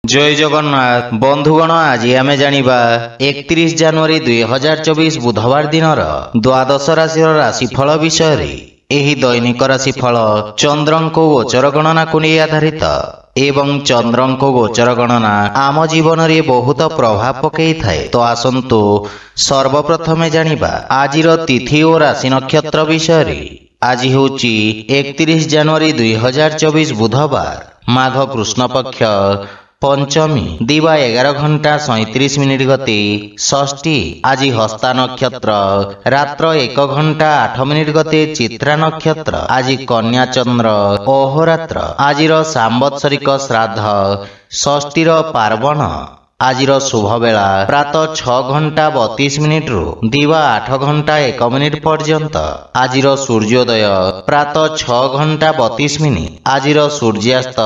जय जगन्नाथ बंधुगण आज आम जानिबा 31 जनवरी 2024 बुधवार दिन द्वादश राशि राशिफल विषय रे। एही दैनिक राशिफल चंद्रंको गोचर गणना को नहीं आधारित एवं चंद्रंको गोचर गणना आम जीवन रे बहुत प्रभाव पकई थाए। तो आसंतु सर्वप्रथमे जानिबा आजिर तिथि और राशि नक्षत्र विषय रे। आज होची 31 जनवरी 2024 बुधवार माघ कृष्ण पक्ष पंचमी दिवा 11:37 गति षष्ठी आज हस्ता नक्षत्र रात्र 1:08 गति चित्रा नक्षत्र आज कन्या चंद्र अहोरात्र आजिर सांवत्सरिक श्राद्ध षष्ठीर पार्वण आजिर शुभ बेला प्रातः 6:32 रु दिवा 8:01 पर्यंत आजिर सूर्योदय प्रातः 6:32 आजिर सूर्यास्त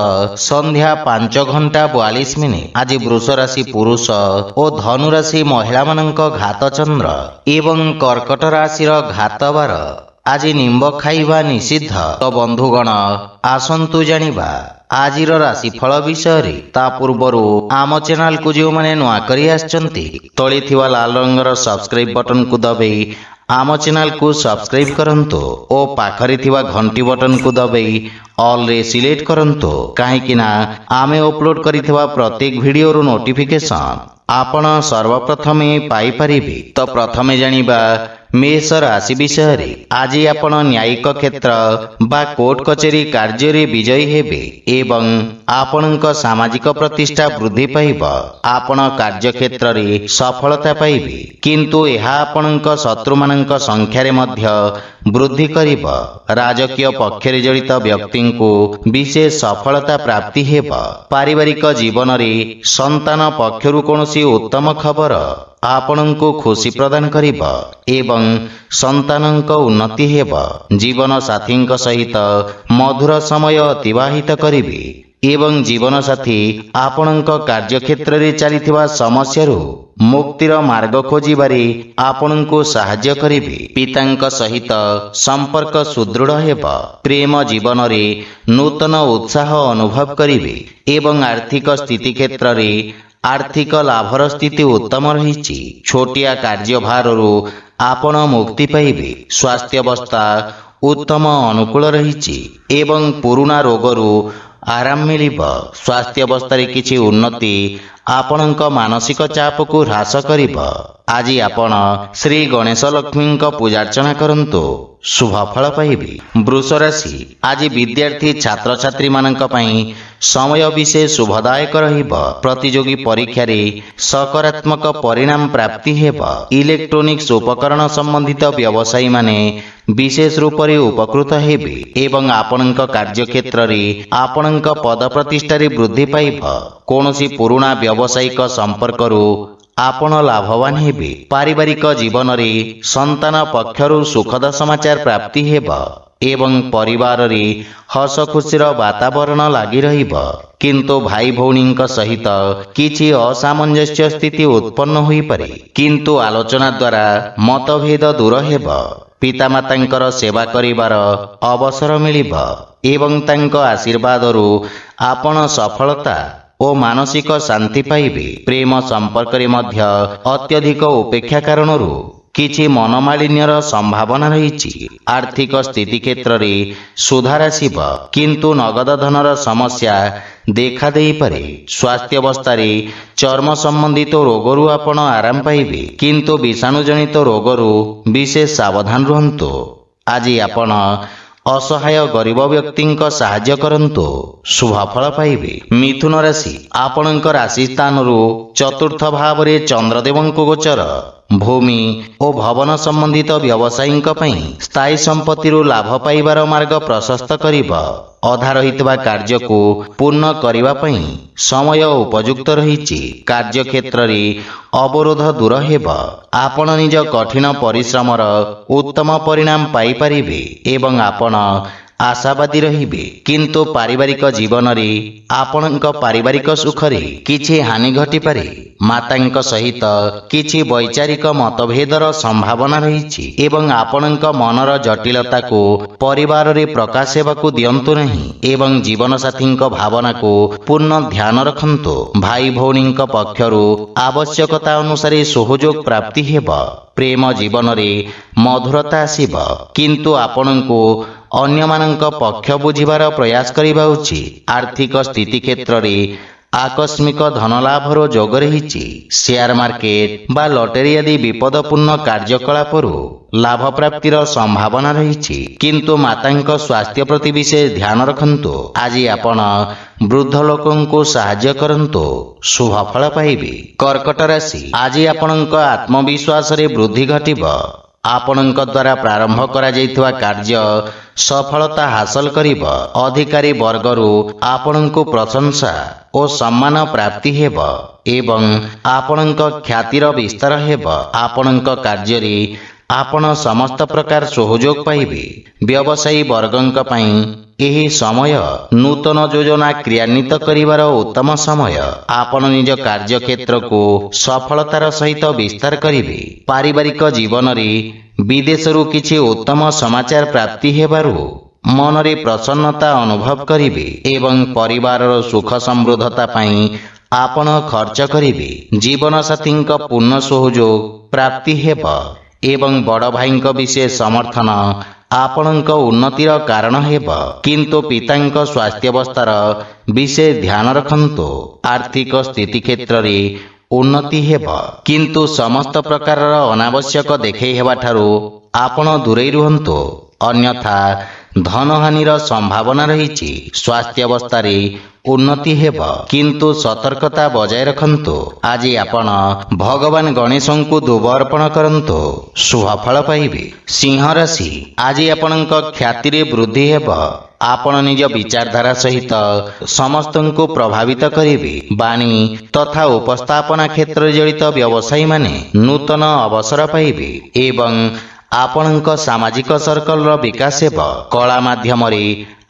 संध्या 5:42 आज वृष राशि पुरुष और धनु राशि महिला मानक घात चंद्र एवं कर्कट राशि घात बार आज निंब खाइबा निषिद्ध। तो बंधुगण आसंतु जानिबा आजिर राशिफल विषय रे। ता पूर्वरु आम चैनल को जो माने नुआ करी आछंती तळे थिवा लाल रंगर सब्सक्राइब बटन को दबाई आम चैनल को सब्सक्राइब करंतु ओ पाखरे थिवा घंटी बटन को दबाई ऑल रे सिलेक्ट करंतु काहेकि ना आमे अपलोड करिथिवा प्रत्येक वीडियो रो नोटिफिकेशन आपण सर्वप्रथमे पाई परिबे। तो प्रथमे जानिबा मेष राशि विषय रे। आज आपण न्यायिक क्षेत्र बा कोर्ट कचेरी कार्य रे विजयी हेबे एवं आपणक सामाजिक प्रतिष्ठा वृद्धि पाइब। आपण कार्य क्षेत्र रे सफलता पाइबे किंतु एहा आपणक शत्रु मानक संख्या रे मध्य वृद्धि करिब। राजकीय पक्ष रे जड़ित व्यक्ति को विशेष सफलता प्राप्ति हेब। पारिवारिक जीवन रे संतान पक्षरु कोनोसी उत्तम खबर आपणको खुशी प्रदान करिब एवं संतानक उन्नति हेब। जीवन साथी सहित मधुर समय अतिबाहित करिबे एवं जीवन साथी आपणक कार्यक्षेत्र रे चलिथिबा समस्या रु मुक्तिर मार्ग खोजिबारे आपणको सहाय्य करिबे। पितांक सहित संपर्क सुदृढ़ हेब। प्रेम जीवन रे नूतन उत्साह अनुभव करिबे एवं आर्थिक स्थिति क्षेत्र रे आर्थिक लाभर स्थिति उत्तम रही। छोटिया कार्यभार आपण मुक्ति पाइबे। स्वास्थ्य अवस्था उत्तम अनुकूल रही एवं पुराना रोगरु आराम मिलिब। स्वास्थ्य अवस्था रे किछि उन्नति आपणक मानसिक चाप को ह्रास करिब। आज आपण श्री गणेश लक्ष्मी पूजार्चना करंतु शुभ फल पाइबे। वृष राशि आज विद्यार्थी छात्र छात्री मानक पई समय विशेष शुभदायक रहिब। प्रतियोगी परीक्षा रे सकारात्मक परिणाम प्राप्ति हेब। इलेक्ट्रोनिक्स उपकरण संबंधित व्यवसायी माने विशेष रूप रे उपकृत हेबे एवं आपणक कार्यक्षेत्र रे आपणक पद प्रतिष्ठा रे वृद्धि पाइब। कोनोसी पुराना व्यावसायिक संपर्क रु आपण लाभवान हेबे। पारिवारिक जीवन रे संतान पक्षरु सुखद समाचार प्राप्ति हेब एवं परिवार रे हस खुशीर वातावरण लागी रहिब किंतु भाई भौणी सहित किछि असामंजस्य स्थिति उत्पन्न होई पारे किंतु आलोचना द्वारा मतभेद दूर हेब। पितामातांकर सेवा करिवार अवसर मिलिब एवं तांको आशीर्वाद रु आपण सफलता ओ मानसिक शांति पाइबे। प्रेम संपर्क रे मध्य अत्यधिक उपेक्षा कारणरु किछि मनमालिन्यर संभावना रही। आर्थिक स्थिति क्षेत्र रे सुधार आसिब किंतु नगद धनर समस्या देखा देई पारे। स्वास्थ्य अवस्था रे चर्म संबंधित रोगरु आपण आराम पाइबे किंतु विषाणु जनित रोगरु विशेष सावधान रहंतु। आज आपण असहाय गरीब व्यक्ति साहाय्य करंतु शुभ फल पाइबे। मिथुन राशि आपणक राशि स्थान रु चतुर्थ भाव रे चंद्रदेवंको गोचर भूमि और भवन संबंधित व्यवसायी स्थायी संपत्ति लाभ पाइबार मार्ग प्रशस्त करिब। अधा रहितबा कार्य को पूर्ण करिबा पई समय उपयुक्त रही। कार्य क्षेत्र रे अवरोध दूर हेब। आपण निज कठिन परिश्रमर उत्तम परिणाम पाई परिबे एवं आपण आशावादी रहिबे किंतु पारिवारिक जीवन रे आपणक पारिवारिक सुखरे किछि हानि घटी पारे। मातांक सहित किछि वैचारिक मतभेदर संभावना रहिछि एवं आपणक मनर जटिलता को परिवार रे प्रकाश हेबाकू दियंतु नहीं एवं जीवन साथींक भावना को पूर्ण ध्यान रखंतु। भाई भौणींक पक्षरु आवश्यकता अनुसार सहयोग प्राप्ति हेब। प्रेम जीवन रे मधुरता आसीब किंतु आपणको अन्यमानंक पक्ष बुझिबार प्रयास करिबा उचित। आर्थिक स्थिति क्षेत्र रे आकस्मिक धनलाभर जोग रही। शेयर मार्केट बा लॉटरी आदि विपदपूर्ण कार्यकलापरू लाभ प्राप्तिर संभावना रही किंतु मातांक स्वास्थ्य प्रति विशेष ध्यान रखंतु। आज आपण वृद्ध लोकों को साहाय्य करंतु, शुभ फल पाइबे। कर्कट राशि आज आपणक आत्मविश्वास रे वृद्धि घटिब। आपणक द्वारा प्रारंभ करा जायथिवा कार्य सफलता हासिल करिब। अधिकारी वर्गरू आपणको प्रशंसा और सम्मान प्राप्ति हेब एवं आपणक ख्यातिर विस्तार हेब। आपणक कार्य रे आपण समस्त प्रकार सहयोग पाइबे। व्यवसायी वर्गंक पई एही समय नूतन योजना क्रियान्वित करिवार उत्तम समय। आपण निज कार्य क्षेत्र को सफलतार सहित विस्तार करिवे। पारिवारिक जीवन रे विदेशरू किछि उत्तम समाचार प्राप्ति हेबारू मनरे प्रसन्नता अनुभव करिवे एवं परिवारर सुख समृद्धता पई आपण खर्च करिवे। जीवन साथींक पूर्ण सहयोग प्राप्ति हेब एवं बड़ भाईंक विशेष समर्थन आपणक उन्नतिर कारण हेब किंतु पितांक स्वास्थ्यावस्थार विशेष ध्यान रखंतु। आर्थिक स्थिति क्षेत्र रे उन्नति हेब किंतु समस्त प्रकारर अनावश्यक देखै हेबाठारू आपण दूरे रुहंतु, अन्यथा धनहानिर संभावना रही। स्वास्थ्यावस्था रे उन्नति हेब किंतु सतर्कता बजाय रखंतु। आज आपण भगवान गणेशों को दुब अर्पण करंतु, शुभ फल पाइबे। सिंह राशि आज आपणक ख्याति रे वृद्धि हेब। आपण निज विचारधारा सहित समस्त को प्रभावित करिवे। वाणी तथा उपस्थापना क्षेत्र रे जड़ित व्यवसायी माने नूतन अवसर पाइबे एवं आपणक सामाजिक सर्कल रो विकास हेब। कला माध्यम रे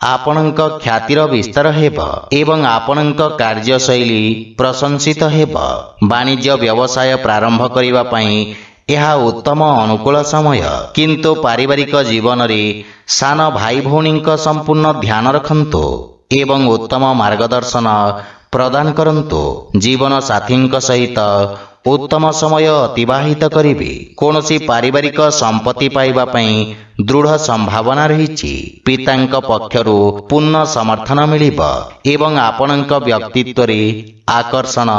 आपणक ख्यातिर विस्तार हेब एवं आपणक कार्यशैली प्रशंसित हेब। वाणिज्य व्यवसाय प्रारंभ करिवा पई यह उत्तम अनुकूल समय किंतु पारिवारिक जीवन रे सान भाई भौणींक संपूर्ण ध्यान रखंतु एवं उत्तम मार्गदर्शन प्रदान करंतु। जीवन साथींक सहित उत्तम समय अतिबाहित करिवे। कोनोसी पारिवारिक संपत्ति पाइबा पई दृढ़ संभावना रही। पितांक पक्षरु पूर्ण समर्थन मिलिब एवं आपणक व्यक्तित्व रे आकर्षण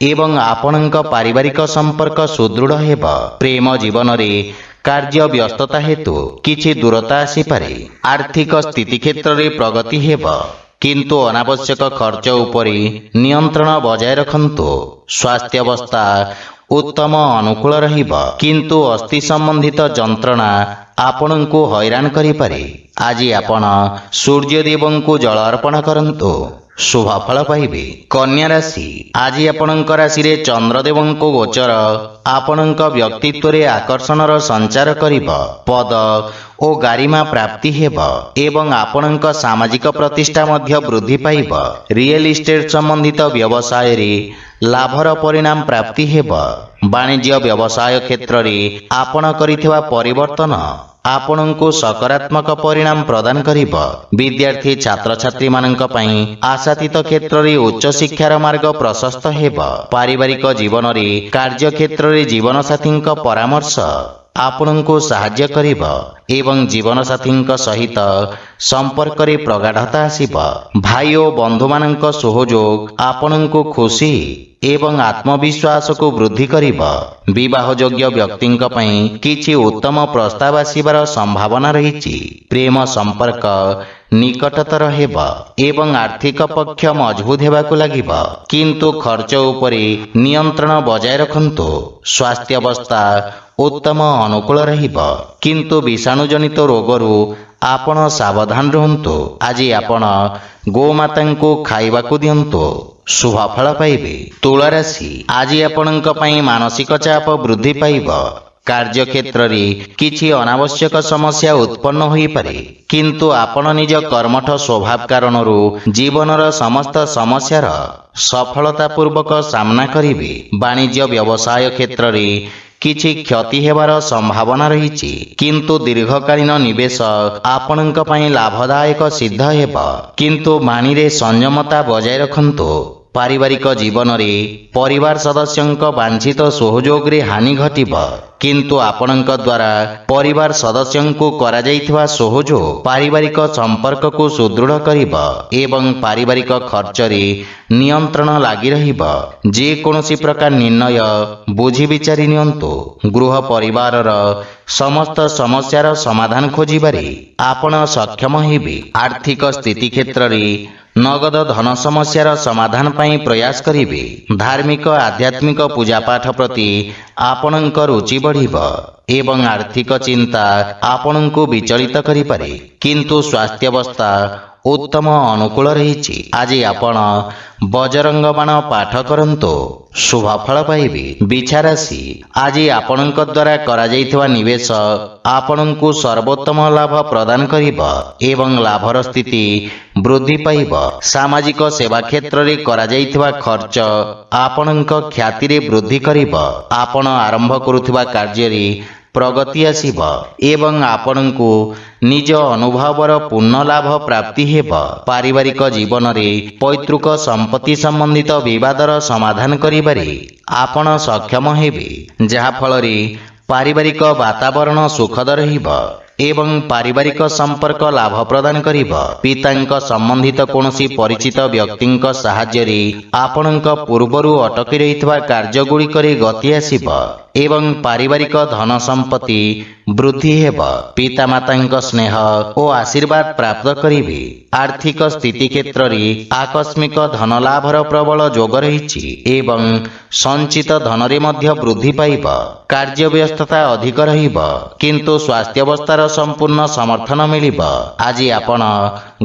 एवं आपणक पारिवारिक संपर्क सुदृढ़ हेब। प्रेम जीवन रे कार्य व्यस्तता हेतु किछि दूरता आसी पारे। आर्थिक स्थिति क्षेत्र रे प्रगति हेब किंतु अनावश्यक खर्च उपरे नियंत्रण बजाय रखंतु। स्वास्थ्यावस्था उत्तम अनुकूल रहिब किंतु अस्थि संबंधित जंत्रणा आपणको हैरान करि पारे। आज आपण सूर्य देवं को जल अर्पण करंतु, शुभ फल पाइबे। कन्या राशि आज आपणक राशि रे चंद्रदेवं को गोचर आपणक व्यक्तित्व रे आकर्षणर संचार करिब। पद ओ गारिमा प्राप्ति हेब एवं आपणक सामाजिक प्रतिष्ठा मध्य वृद्धि पाइब। रियल इस्टेट संबंधित व्यवसाय रे लाभर परिणाम प्राप्ति हेब। वाणिज्य व्यवसाय क्षेत्र रे आपण करिथिबा परिवर्तन आपणको सकारात्मक परिणाम प्रदान करिब। विद्यार्थी छात्र छात्री मानक पई आशातीत क्षेत्र रे उच्च शिक्षार मार्ग प्रशस्त हेब। पारिवारिक जीवन रे कार्य क्षेत्र रे जीवन साथींक परामर्श आपणको साहाय्य करिब एवं जीवन साथींक सहित संपर्क रे प्रगाढ़ता आसीब। भाई और बंधु मानक सहयोग आपणको खुशी एवं आत्मविश्वास को वृद्धि करिब। विवाह योग्य व्यक्तिंक पई किछि उत्तम प्रस्ताव आसीबार संभावना रही। प्रेम संपर्क निकटतर हेब एवं आर्थिक पक्ष मजबूत हेबाकु लागिब किंतु खर्च उपरे नियंत्रण बजाय रखंतु। स्वास्थ्यावस्था उत्तम अनुकूल रहिब किंतु विषाणु जनित रोगरू आपण सावधान रहंतु। आज आपण गोमाता को खाइबाकू दियंतु, शुभ फल पाइबे। तुला राशि आज आपणक पई मानसिक चाप वृद्धि पाइब କାର୍ଯ୍ୟକ୍ଷେତ୍ରରେ କିଛି ଅନାବଶ୍ୟକ ସମସ୍ୟା ଉତ୍ପନ୍ନ ହୋଇପାରେ, କିନ୍ତୁ ଆପଣ ନିଜ କର୍ମଠ ସ୍ୱଭାବ କାରଣରୁ ଜୀବନର ସମସ୍ତ ସମସ୍ୟାର ସଫଳତାପୂର୍ବକ ସାମ୍ନା କରିବେ। ବାଣିଜ୍ୟ ବ୍ୟବସାୟ କ୍ଷେତ୍ରରେ କିଛି କ୍ଷତି ହେବାର ସମ୍ଭାବନା ରହିଛି, କିନ୍ତୁ ଦୀର୍ଘକାଳୀନ ନିବେଶ ଆପଣଙ୍କ ପାଇଁ ଲାଭଦାୟକ ସିଦ୍ଧ ହେବ। କିନ୍ତୁ ବାଣୀରେ ସଂଯମତା ବଜାୟ ରଖନ୍ତୁ। ପାରିବାରିକ ଜୀବନରେ ପରିବାର ସଦସ୍ୟଙ୍କ ବାଞ୍ଛିତ ସହଯୋଗରେ ହାନି ଘଟିବ, କିନ୍ତୁ ଆପଣଙ୍କ ଦ୍ୱାରା ପରିବାର ସଦସ୍ୟଙ୍କୁ କରାଯାଇଥିବା ସହଯୋଗ ପାରିବାରିକ ସମ୍ପର୍କକୁ ସୁଦୃଢ଼ କରିବ ଏବଂ ପାରିବାରିକ ଖର୍ଚ୍ଚରେ ନିୟନ୍ତ୍ରଣ ଲାଗି ରହିବ। ଯେକୌଣସି ପ୍ରକାର ନିର୍ଣ୍ଣୟ ବୁଝି ବିଚାରି ନିଅନ୍ତୁ। ଗୃହ ପରିବାରର ସମସ୍ତ ସମସ୍ୟାର ସମାଧାନ ଖୋଜିବାରେ ଆପଣ ସକ୍ଷମ ହେବେ। ଆର୍ଥିକ ସ୍ଥିତି କ୍ଷେତ୍ରରେ ନଗଦ ଧନ ସମସ୍ୟାର ସମାଧାନ ପାଇଁ ପ୍ରୟାସ କରିବେ। ଧାର୍ମିକ ଆଧ୍ୟାତ୍ମିକ ପୂଜାପାଠ ପ୍ରତି ଆପଣଙ୍କ ରୁଚି ବଢ଼ିବ ଏବଂ ଆର୍ଥିକ ଚିନ୍ତା ଆପଣଙ୍କୁ ବିଚଳିତ କରିପାରେ, କିନ୍ତୁ ସ୍ୱାସ୍ଥ୍ୟାବସ୍ଥା ଉତ୍ତମ ଅନୁକୂଳ ରହିଛି। ଆଜି ଆପଣ ବଜରଙ୍ଗ ବାଣ ପାଠ କରନ୍ତୁ, ଶୁଭ ଫଳ ପାଇବେ। ବିଛାରାଶି, ଆଜି ଆପଣଙ୍କ ଦ୍ୱାରା କରାଯାଇଥିବା ନିବେଶ ଆପଣଙ୍କୁ ସର୍ବୋତ୍ତମ ଲାଭ ପ୍ରଦାନ କରିବ ଏବଂ ଲାଭର ସ୍ଥିତି ବୃଦ୍ଧି ପାଇବ। ସାମାଜିକ ସେବା କ୍ଷେତ୍ରରେ କରାଯାଇଥିବା ଖର୍ଚ୍ଚ ଆପଣଙ୍କ ଖ୍ୟାତିରେ ବୃଦ୍ଧି କରିବ। ଆପଣ ଆରମ୍ଭ କରୁଥିବା କାର୍ଯ୍ୟରେ ପ୍ରଗତି ଆସିବ ଏବଂ ଆପଣଙ୍କୁ ନିଜ ଅନୁଭବର ପୂର୍ଣ୍ଣ ଲାଭ ପ୍ରାପ୍ତି ହେବ। ପାରିବାରିକ ଜୀବନରେ ପୈତୃକ ସମ୍ପତ୍ତି ସମ୍ବନ୍ଧିତ ବିବାଦର ସମାଧାନ କରିବାରେ ଆପଣ ସକ୍ଷମ ହେବେ, ଯାହାଫଳରେ ପାରିବାରିକ ବାତାବରଣ ସୁଖଦ ରହିବ ଏବଂ ପାରିବାରିକ ସମ୍ପର୍କ ଲାଭ ପ୍ରଦାନ କରିବ। ପିତାଙ୍କ ସମ୍ବନ୍ଧିତ କୌଣସି ପରିଚିତ ବ୍ୟକ୍ତିଙ୍କ ସାହାଯ୍ୟରେ ଆପଣଙ୍କ ପୂର୍ବରୁ ଅଟକି ରହିଥିବା କାର୍ଯ୍ୟଗୁଡ଼ିକରେ ଗତି ଆସିବ ଏବଂ ପାରିବାରିକ ଧନ ସମ୍ପତ୍ତି ବୃଦ୍ଧି ହେବ। ପିତାମାତାଙ୍କ ସ୍ନେହ ଓ ଆଶୀର୍ବାଦ ପ୍ରାପ୍ତ କରିବେ। ଆର୍ଥିକ ସ୍ଥିତି କ୍ଷେତ୍ରରେ ଆକସ୍ମିକ ଧନ ଲାଭର ପ୍ରବଳ ଯୋଗ ରହିଛି ଏବଂ ସଞ୍ଚିତ ଧନରେ ମଧ୍ୟ ବୃଦ୍ଧି ପାଇବ। କାର୍ଯ୍ୟବ୍ୟସ୍ତତା ଅଧିକ ରହିବ, କିନ୍ତୁ ସ୍ୱାସ୍ଥ୍ୟାବସ୍ଥାର ସମ୍ପୂର୍ଣ୍ଣ ସମର୍ଥନ ମିଳିବ। ଆଜି ଆପଣ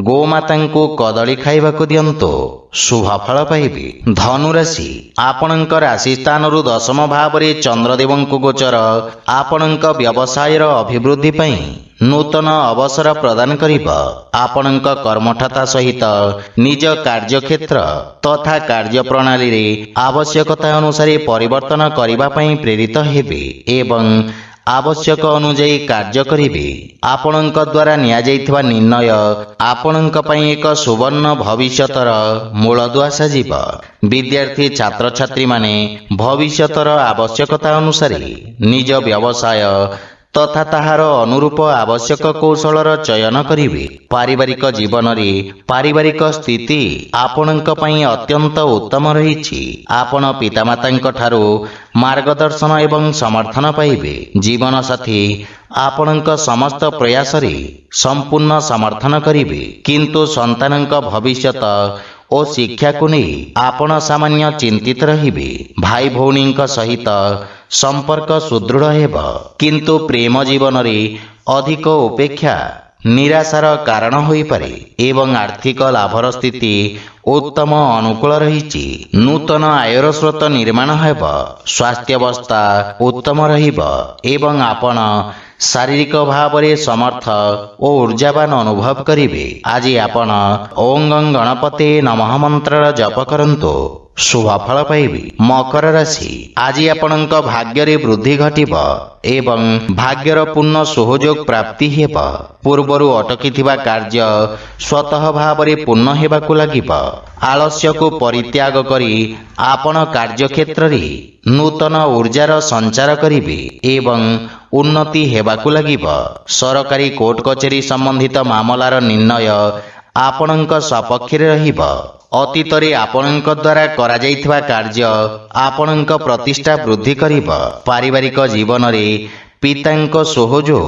ଗୋମାତାଙ୍କୁ କଦଳୀ ଖାଇବାକୁ ଦିଅନ୍ତୁ, ଶୁଭ ଫଳ ପାଇବେ। ଧନୁରାଶି, ଆପଣଙ୍କ ରାଶି ସ୍ଥାନରୁ ଦଶମ ଭାବରେ ଚନ୍ଦ୍ରଦେବଙ୍କୁ ଗୋଚର ଆପଣଙ୍କ ବ୍ୟବସାୟର ଅଭିବୃଦ୍ଧି ପାଇଁ ନୂତନ ଅବସର ପ୍ରଦାନ କରିବ। ଆପଣଙ୍କ କର୍ମଠତା ସହିତ ନିଜ କାର୍ଯ୍ୟକ୍ଷେତ୍ର ତଥା କାର୍ଯ୍ୟପ୍ରଣାଳୀରେ ଆବଶ୍ୟକତା ଅନୁସାରେ ପରିବର୍ତ୍ତନ କରିବା ପାଇଁ ପ୍ରେରିତ ହେବେ ଏବଂ ଆବଶ୍ୟକ ଅନୁଯାୟୀ କାର୍ଯ୍ୟ କରିବେ। ଆପଣଙ୍କ ଦ୍ୱାରା ନିଆଯାଇଥିବା ନିର୍ଣ୍ଣୟ ଆପଣଙ୍କ ପାଇଁ ଏକ ସୁବର୍ଣ୍ଣ ଭବିଷ୍ୟତର ମୂଳଦୁଆ ସାଜିବ। ବିଦ୍ୟାର୍ଥୀ ଛାତ୍ରଛାତ୍ରୀମାନେ ଭବିଷ୍ୟତର ଆବଶ୍ୟକତା ଅନୁସାରେ ନିଜ ବ୍ୟବସାୟ ତଥା ତାହାର ଅନୁରୂପ ଆବଶ୍ୟକ କୌଶଳର ଚୟନ କରିବେ। ପାରିବାରିକ ଜୀବନରେ ପାରିବାରିକ ସ୍ଥିତି ଆପଣଙ୍କ ପାଇଁ ଅତ୍ୟନ୍ତ ଉତ୍ତମ ରହିଛି। ଆପଣ ପିତାମାତାଙ୍କ ଠାରୁ ମାର୍ଗଦର୍ଶନ ଏବଂ ସମର୍ଥନ ପାଇବେ। ଜୀବନସାଥୀ ଆପଣଙ୍କ ସମସ୍ତ ପ୍ରୟାସରେ ସମ୍ପୂର୍ଣ୍ଣ ସମର୍ଥନ କରିବେ, କିନ୍ତୁ ସନ୍ତାନଙ୍କ ଭବିଷ୍ୟତ ଓ ଶିକ୍ଷାକୁ ନେଇ ଆପଣ ସାମାନ୍ୟ ଚିନ୍ତିତ ରହିବେ। ଭାଇ ଭଉଣୀଙ୍କ ସହିତ ସମ୍ପର୍କ ସୁଦୃଢ଼ ହେବ, କିନ୍ତୁ ପ୍ରେମ ଜୀବନରେ ଅଧିକ ଉପେକ୍ଷା ନିରାଶାର କାରଣ ହୋଇପାରେ ଏବଂ ଆର୍ଥିକ ଲାଭର ସ୍ଥିତି ଉତ୍ତମ ଅନୁକୂଳ ରହିଛି। ନୂତନ ଆୟର ସ୍ରୋତ ନିର୍ମାଣ ହେବ। ସ୍ୱାସ୍ଥ୍ୟାବସ୍ଥା ଉତ୍ତମ ରହିବ ଏବଂ ଆପଣ ଶାରୀରିକ ଭାବରେ ସମର୍ଥ ଓ ଉର୍ଜାବାନ ଅନୁଭବ କରିବେ। ଆଜି ଆପଣ ଓଁ ଗଣପତେ ନମଃ ମନ୍ତ୍ରର ଜପ କରନ୍ତୁ, ଶୁଭ ଫଳ ପାଇବେ। ମକର ରାଶି, ଆଜି ଆପଣଙ୍କ ଭାଗ୍ୟରେ ବୃଦ୍ଧି ଘଟିବ ଏବଂ ଭାଗ୍ୟର ପୂର୍ଣ୍ଣ ସହଯୋଗ ପ୍ରାପ୍ତି ହେବ। ପୂର୍ବରୁ ଅଟକିଥିବା କାର୍ଯ୍ୟ ସ୍ୱତଃ ଭାବରେ ପୂର୍ଣ୍ଣ ହେବାକୁ ଲାଗିବ। ଆଳସ୍ୟକୁ ପରିତ୍ୟାଗ କରି ଆପଣ କାର୍ଯ୍ୟକ୍ଷେତ୍ରରେ ନୂତନ ଉର୍ଜାର ସଞ୍ଚାର କରିବେ ଏବଂ ଉନ୍ନତି ହେବାକୁ ଲାଗିବ। ସରକାରୀ କୋର୍ଟ କଚେରୀ ସମ୍ବନ୍ଧିତ ମାମଲାର ନିର୍ଣ୍ଣୟ ଆପଣଙ୍କ ସପକ୍ଷରେ ରହିବ। ଅତୀତରେ ଆପଣଙ୍କ ଦ୍ୱାରା କରାଯାଇଥିବା କାର୍ଯ୍ୟ ଆପଣଙ୍କ ପ୍ରତିଷ୍ଠା ବୃଦ୍ଧି କରିବ। ପାରିବାରିକ ଜୀବନରେ ପିତାଙ୍କ ସହଯୋଗ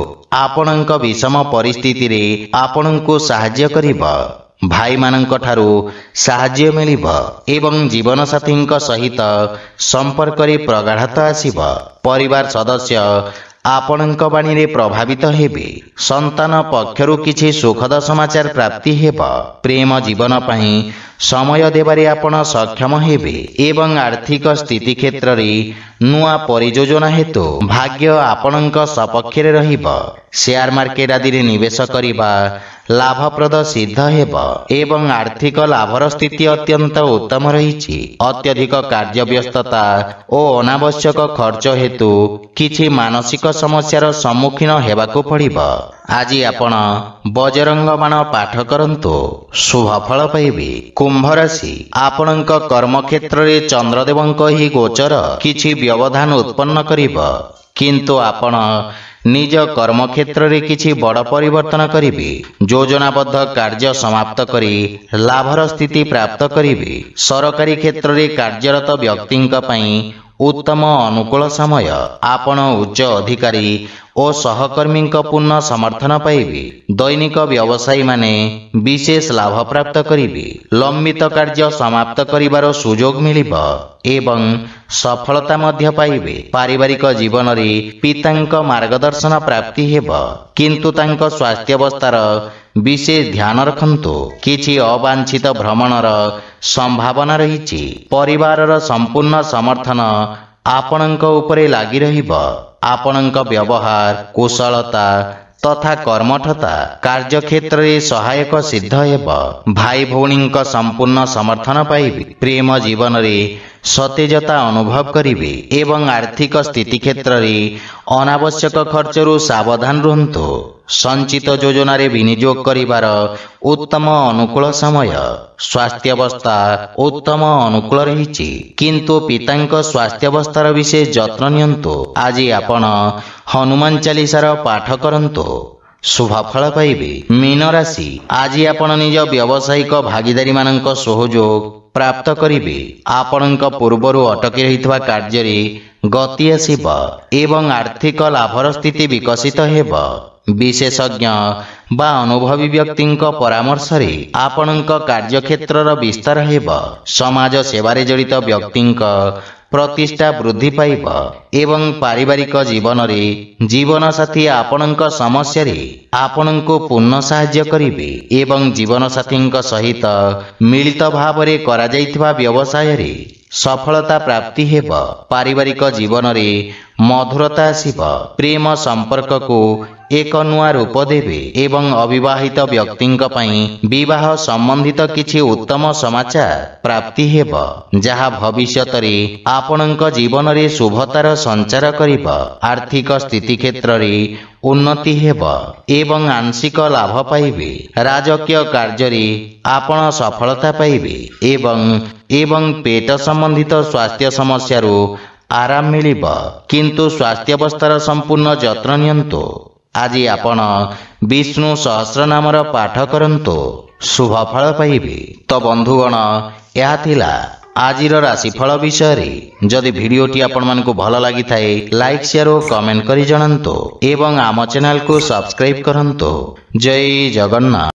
ଆପଣଙ୍କ ବିଷମ ପରିସ୍ଥିତିରେ ଆପଣଙ୍କୁ ସାହାଯ୍ୟ କରିବ। ଭାଇମାନଙ୍କ ଠାରୁ ସାହାଯ୍ୟ ମିଳିବ ଏବଂ ଜୀବନସାଥୀଙ୍କ ସହିତ ସମ୍ପର୍କରେ ପ୍ରଗାଢ଼ତା ଆସିବ। ପରିବାର ସଦସ୍ୟ ଆପଣଙ୍କ ବାଣୀରେ ପ୍ରଭାବିତ ହେବେ। ସନ୍ତାନ ପକ୍ଷରୁ କିଛି ସୁଖଦ ସମାଚାର ପ୍ରାପ୍ତି ହେବ। ପ୍ରେମ ଜୀବନ ପାଇଁ ସମୟ ଦେବାରେ ଆପଣ ସକ୍ଷମ ହେବେ ଏବଂ ଆର୍ଥିକ ସ୍ଥିତି କ୍ଷେତ୍ରରେ ନୂଆ ପରିଯୋଜନା ହେତୁ ଭାଗ୍ୟ ଆପଣଙ୍କ ସପକ୍ଷରେ ରହିବ। ସେୟାର ମାର୍କେଟ ଆଦିରେ ନିବେଶ କରିବା ଲାଭପ୍ରଦ ସିଦ୍ଧ ହେବ ଏବଂ ଆର୍ଥିକ ଲାଭର ସ୍ଥିତି ଅତ୍ୟନ୍ତ ଉତ୍ତମ ରହିଛି। ଅତ୍ୟଧିକ କାର୍ଯ୍ୟବ୍ୟସ୍ତତା ଓ ଅନାବଶ୍ୟକ ଖର୍ଚ୍ଚ ହେତୁ କିଛି ମାନସିକ ସମସ୍ୟାର ସମ୍ମୁଖୀନ ହେବାକୁ ପଡ଼ିବ। ଆଜି ଆପଣ ବଜରଙ୍ଗ ବାଣ ପାଠ କରନ୍ତୁ, ଶୁଭ ଫଳ ପାଇବେ। କୁମ୍ଭ ରାଶି, ଆପଣଙ୍କ କର୍ମକ୍ଷେତ୍ରରେ ଚନ୍ଦ୍ରଦେବଙ୍କ ଏହି ଗୋଚର କିଛି ବ୍ୟବଧାନ ଉତ୍ପନ୍ନ କରିବ, କିନ୍ତୁ ଆପଣ ନିଜ କର୍ମକ୍ଷେତ୍ରରେ କିଛି ବଡ଼ ପରିବର୍ତ୍ତନ କରିବେ। ଯୋଜନାବଦ୍ଧ କାର୍ଯ୍ୟ ସମାପ୍ତ କରି ଲାଭର ସ୍ଥିତି ପ୍ରାପ୍ତ କରିବେ। ସରକାରୀ କ୍ଷେତ୍ରରେ କାର୍ଯ୍ୟରତ ବ୍ୟକ୍ତିଙ୍କ ପାଇଁ ଉତ୍ତମ ଅନୁକୂଳ ସମୟ। ଆପଣ ଉଚ୍ଚ ଅଧିକାରୀ ଓ ସହକର୍ମୀଙ୍କ ପୂର୍ଣ୍ଣ ସମର୍ଥନ ପାଇବେ। ଦୈନିକ ବ୍ୟବସାୟୀମାନେ ବିଶେଷ ଲାଭ ପ୍ରାପ୍ତ କରିବେ। ଲମ୍ବିତ କାର୍ଯ୍ୟ ସମାପ୍ତ କରିବାର ସୁଯୋଗ ମିଳିବ ଏବଂ ସଫଳତା ମଧ୍ୟ ପାଇବେ। ପାରିବାରିକ ଜୀବନରେ ପିତାଙ୍କ ମାର୍ଗଦର୍ଶନ ପ୍ରାପ୍ତି ହେବ, କିନ୍ତୁ ତାଙ୍କ ସ୍ୱାସ୍ଥ୍ୟାବସ୍ଥାର ବିଶେଷ ଧ୍ୟାନ ରଖନ୍ତୁ। କିଛି ଅବାଞ୍ଛିତ ଭ୍ରମଣର ସମ୍ଭାବନା ରହିଛି। ପରିବାରର ସମ୍ପୂର୍ଣ୍ଣ ସମର୍ଥନ ଆପଣଙ୍କ ଉପରେ ଲାଗି ରହିବ। ଆପଣଙ୍କ ବ୍ୟବହାର, କୁଶଳତା ତଥା କର୍ମଠତା କାର୍ଯ୍ୟକ୍ଷେତ୍ରରେ ସହାୟକ ସିଦ୍ଧ ହେବ। ଭାଇ ଭଉଣୀଙ୍କ ସମ୍ପୂର୍ଣ୍ଣ ସମର୍ଥନ ପାଇବେ। ପ୍ରେମ ଜୀବନରେ ସତେଜତା ଅନୁଭବ କରିବେ ଏବଂ ଆର୍ଥିକ ସ୍ଥିତି କ୍ଷେତ୍ରରେ ଅନାବଶ୍ୟକ ଖର୍ଚ୍ଚରୁ ସାବଧାନ ରୁହନ୍ତୁ। ସଞ୍ଚିତ ଯୋଜନାରେ ବିନିଯୋଗ କରିବାର ଉତ୍ତମ ଅନୁକୂଳ ସମୟ। ସ୍ୱାସ୍ଥ୍ୟାବସ୍ଥା ଉତ୍ତମ ଅନୁକୂଳ ରହିଛି, କିନ୍ତୁ ପିତାଙ୍କ ସ୍ୱାସ୍ଥ୍ୟାବସ୍ଥାର ବିଶେଷ ଯତ୍ନ ନିଅନ୍ତୁ। ଆଜି ଆପଣ ହନୁମାନ ଚାଳିଶାର ପାଠ କରନ୍ତୁ, ଶୁଭ ଫଳ ପାଇବେ। ମୀନ ରାଶି, ଆଜି ଆପଣ ନିଜ ବ୍ୟବସାୟିକ ଭାଗିଦାରୀମାନଙ୍କ ସହଯୋଗ ପ୍ରାପ୍ତ କରିବେ। ଆପଣଙ୍କ ପୂର୍ବରୁ ଅଟକି ରହିଥିବା କାର୍ଯ୍ୟରେ ଗତି ଆସିବ ଏବଂ ଆର୍ଥିକ ଲାଭର ସ୍ଥିତି ବିକଶିତ ହେବ। ବିଶେଷଜ୍ଞ ବା ଅନୁଭବୀ ବ୍ୟକ୍ତିଙ୍କ ପରାମର୍ଶରେ ଆପଣଙ୍କ କାର୍ଯ୍ୟକ୍ଷେତ୍ରର ବିସ୍ତାର ହେବ। ସମାଜ ସେବାରେ ଜଡ଼ିତ ବ୍ୟକ୍ତିଙ୍କ ପ୍ରତିଷ୍ଠା ବୃଦ୍ଧି ପାଇବ ଏବଂ ପାରିବାରିକ ଜୀବନରେ ଜୀବନସାଥୀ ଆପଣଙ୍କ ସମସ୍ୟାରେ ଆପଣଙ୍କୁ ପୂର୍ଣ୍ଣ ସାହାଯ୍ୟ କରିବେ ଏବଂ ଜୀବନସାଥୀଙ୍କ ସହିତ ମିଳିତ ଭାବରେ କରାଯାଇଥିବା ବ୍ୟବସାୟରେ ସଫଳତା ପ୍ରାପ୍ତି ହେବ। ପାରିବାରିକ ଜୀବନରେ ମଧୁରତା ଆସିବ। ପ୍ରେମ ସମ୍ପର୍କକୁ ଏକ ନୂଆ ରୂପ ଦେବେ ଏବଂ ଅବିବାହିତ ବ୍ୟକ୍ତିଙ୍କ ପାଇଁ ବିବାହ ସମ୍ବନ୍ଧିତ କିଛି ଉତ୍ତମ ସମାଚାର ପ୍ରାପ୍ତି ହେବ, ଯାହା ଭବିଷ୍ୟତରେ ଆପଣଙ୍କ ଜୀବନରେ ଶୁଭତାର ସଞ୍ଚାର କରିବ। ଆର୍ଥିକ ସ୍ଥିତି କ୍ଷେତ୍ରରେ ଉନ୍ନତି ହେବ ଏବଂ ଆଂଶିକ ଲାଭ ପାଇବେ। ରାଜକୀୟ କାର୍ଯ୍ୟରେ ଆପଣ ସଫଳତା ପାଇବେ ଏବଂ ପେଟ ସମ୍ବନ୍ଧିତ ସ୍ୱାସ୍ଥ୍ୟ ସମସ୍ୟାରୁ ଆରାମ ମିଳିବ, କିନ୍ତୁ ସ୍ୱାସ୍ଥ୍ୟାବସ୍ଥାର ସମ୍ପୂର୍ଣ୍ଣ ଯତ୍ନ ନିଅନ୍ତୁ। ଆଜି ଆପଣ ବିଷ୍ଣୁ ସହସ୍ରନାମର ପାଠ କରନ୍ତୁ, ଶୁଭ ଫଳ ପାଇବେ। ତ ବନ୍ଧୁଗଣ, ଏହା ଥିଲା ଆଜିର ରାଶିଫଳ ବିଷୟରେ। ଯଦି ଭିଡ଼ିଓଟି ଆପଣମାନଙ୍କୁ ଭଲ ଲାଗିଥାଏ, ଲାଇକ୍, ସେୟାର ଓ କମେଣ୍ଟ କରି ଜଣାନ୍ତୁ ଏବଂ ଆମ ଚ୍ୟାନେଲକୁ ସବସ୍କ୍ରାଇବ୍ କରନ୍ତୁ। ଜୟ ଜଗନ୍ନାଥ।